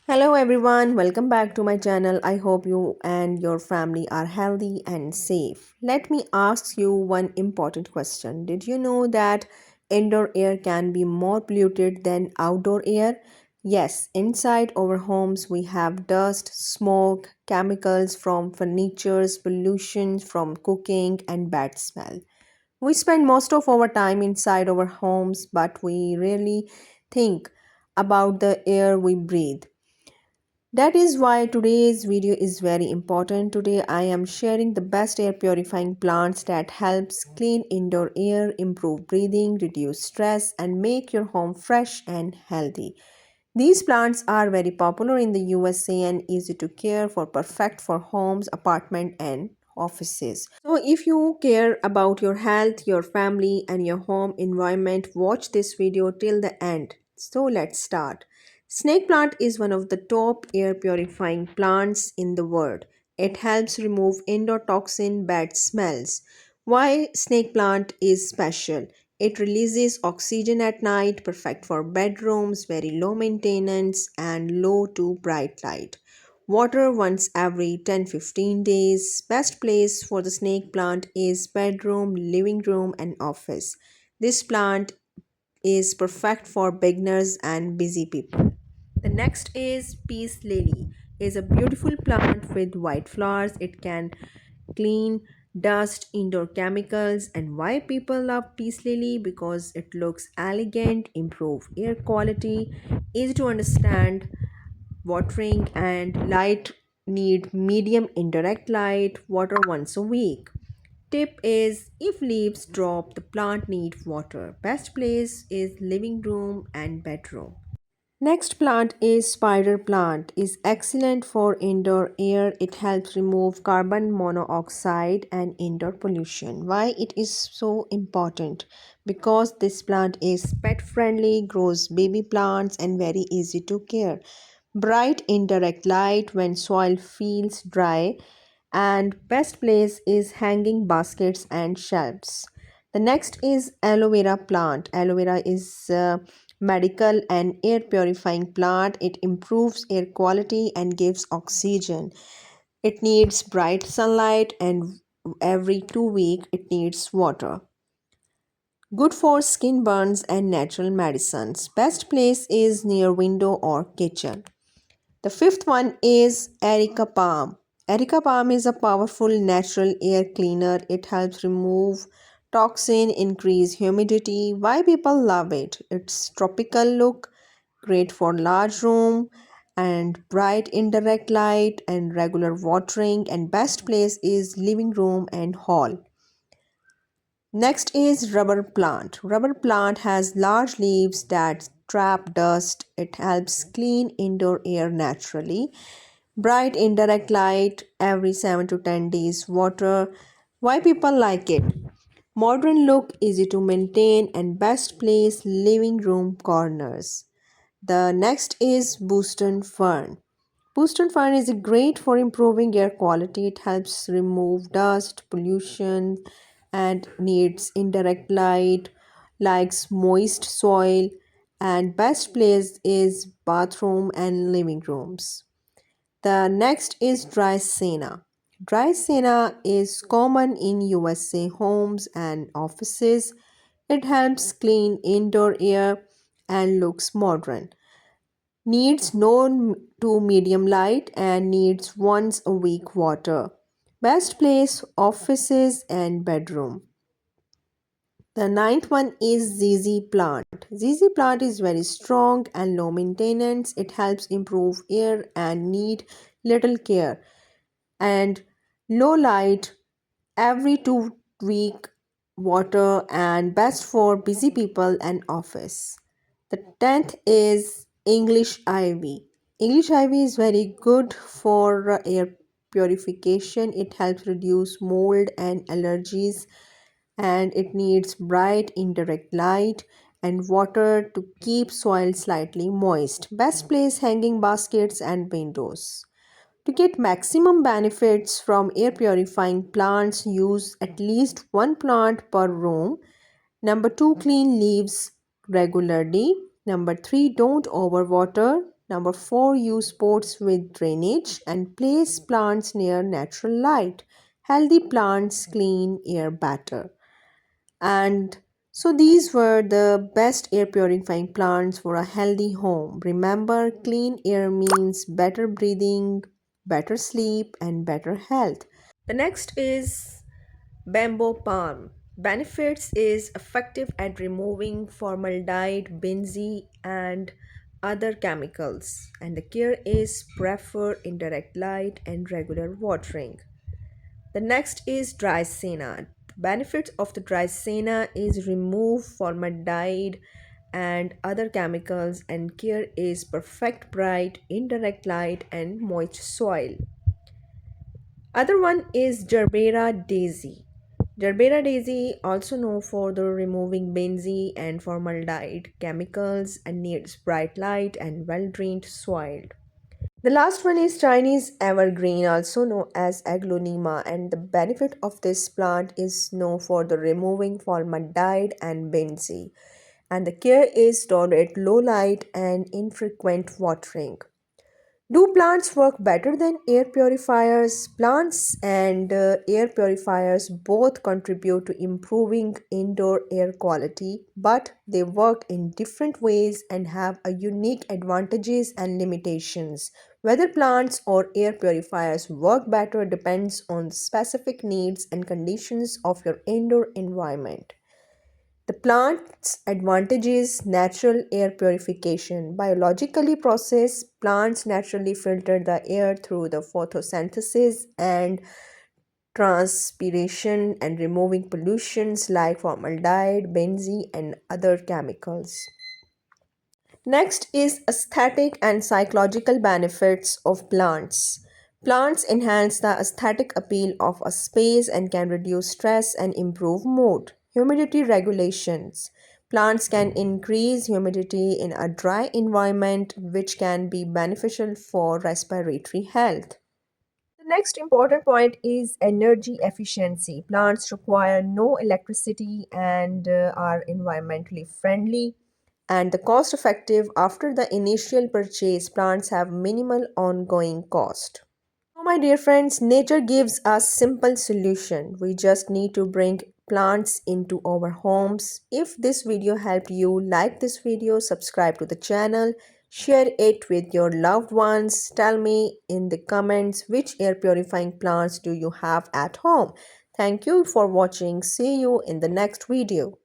Hello everyone, welcome back to my channel. I hope you and your family are healthy and safe. Let me ask you one important question. Did you know that indoor air can be more polluted than outdoor air? Yes, inside our homes we have dust, smoke, chemicals from furnitures, pollution from cooking and bad smell. We spend most of our time inside our homes, but we rarely think about the air we breathe. That is why today's video is very important. Today I am sharing the best air purifying plants that helps clean indoor air, improve breathing, reduce stress and make your home fresh and healthy. These plants are very popular in the USA and easy to care for, perfect for homes, apartment and offices. So if you care about your health, your family and your home environment, watch this video till the end. So let's start. Snake plant is one of the top air purifying plants in the world. It helps remove indoor toxin bad smells. Why snake plant is special? It releases oxygen at night, perfect for bedrooms, very low maintenance and low to bright light. Water once every 10-15 days. Best place for the snake plant is bedroom, living room and office. This plant is perfect for beginners and busy people. The next is peace lily. Is a beautiful plant with white flowers. It can clean dust, indoor chemicals, and why people love peace lily because it looks elegant, improve air quality, easy to understand, watering and light need medium indirect light, water once a week. Tip is if leaves drop, the plant needs water. Best place is living room and bedroom. Next plant is spider plant is excellent for indoor air. It helps remove carbon monoxide and indoor pollution. Why it is so important? Because this plant is pet friendly, grows baby plants and very easy to care. Bright indirect light when soil feels dry and best place is hanging baskets and shelves. The next is aloe vera plant. Aloe vera is medical and air purifying plant. It improves air quality and gives oxygen. It needs bright sunlight and every 2 weeks it needs water. Good for skin burns and natural medicines. Best place is near window or kitchen. The fifth one is Erica Palm. Erica Palm is a powerful natural air cleaner. It helps remove toxin, increase humidity. Why people love it? Its tropical look, great for large room and bright indirect light and regular watering and best place is living room and hall. Next is rubber plant. Rubber plant has large leaves that trap dust. It helps clean indoor air naturally. Bright indirect light every 7 to 10 days. Water. Why people like it? Modern look, easy to maintain, and best place living room corners. The next is bostonfern. Bostonfern is great for improving air quality. It helps remove dust, pollution, and needs indirect light, likes moist soil, and best place is bathroom and living rooms. The next is dry senna. Dry senna is common in USA homes and offices. It helps clean indoor air and looks modern. Needs no to medium light and needs once a week water. Best place offices and bedroom. The ninth one is ZZ plant. ZZ plant is very strong and low maintenance. It helps improve air and need little care and low light every 2 week water and best for busy people and office. The 10th is English ivy. English ivy is very good for air purification. It helps reduce mold and allergies and it needs bright indirect light and water to keep soil slightly moist. Best place hanging baskets and windows. To get maximum benefits from air purifying plants, use at least one plant per room. Number 2, clean leaves regularly. Number 3, don't overwater. Number 4, use pots with drainage and place plants near natural light. Healthy plants clean air better. And so these were the best air purifying plants for a healthy home. Remember, clean air means better breathing, better sleep, and better health. The next is bamboo palm. Benefits is effective at removing formaldehyde, benzene, and other chemicals. And the care is prefer indirect light and regular watering. The next is dry senna. Benefits of the dry senna is remove formaldehyde and other chemicals, and care is perfect bright indirect light and moist soil. Other one is Gerbera daisy. Gerbera daisy also known for the removing benzene and formaldehyde chemicals and needs bright light and well drained soil. The last one is Chinese evergreen, also known as aglonema, and the benefit of this plant is known for the removing formaldehyde and benzene, and the care is tolerate low light and infrequent watering. Do plants work better than air purifiers? Plants and air purifiers both contribute to improving indoor air quality, but they work in different ways and have a unique advantages and limitations. Whether plants or air purifiers work better depends on the specific needs and conditions of your indoor environment. The plant's advantage is natural air purification. Biologically processed, plants naturally filter the air through the photosynthesis and transpiration and removing pollutions like formaldehyde, benzene, and other chemicals. Next is aesthetic and psychological benefits of plants. Plants enhance the aesthetic appeal of a space and can reduce stress and improve mood. Humidity regulations. Plants can increase humidity in a dry environment, which can be beneficial for respiratory health. The next important point is energy efficiency. Plants require no electricity and are environmentally friendly and the cost effective. After the initial purchase, plants have minimal ongoing cost. So my dear friends, nature gives us simple solution. We just need to bring plants into our homes. If this video helped you, like this video, subscribe to the channel, share it with your loved ones. Tell me in the comments which air purifying plants do you have at home. Thank you for watching. See you in the next video.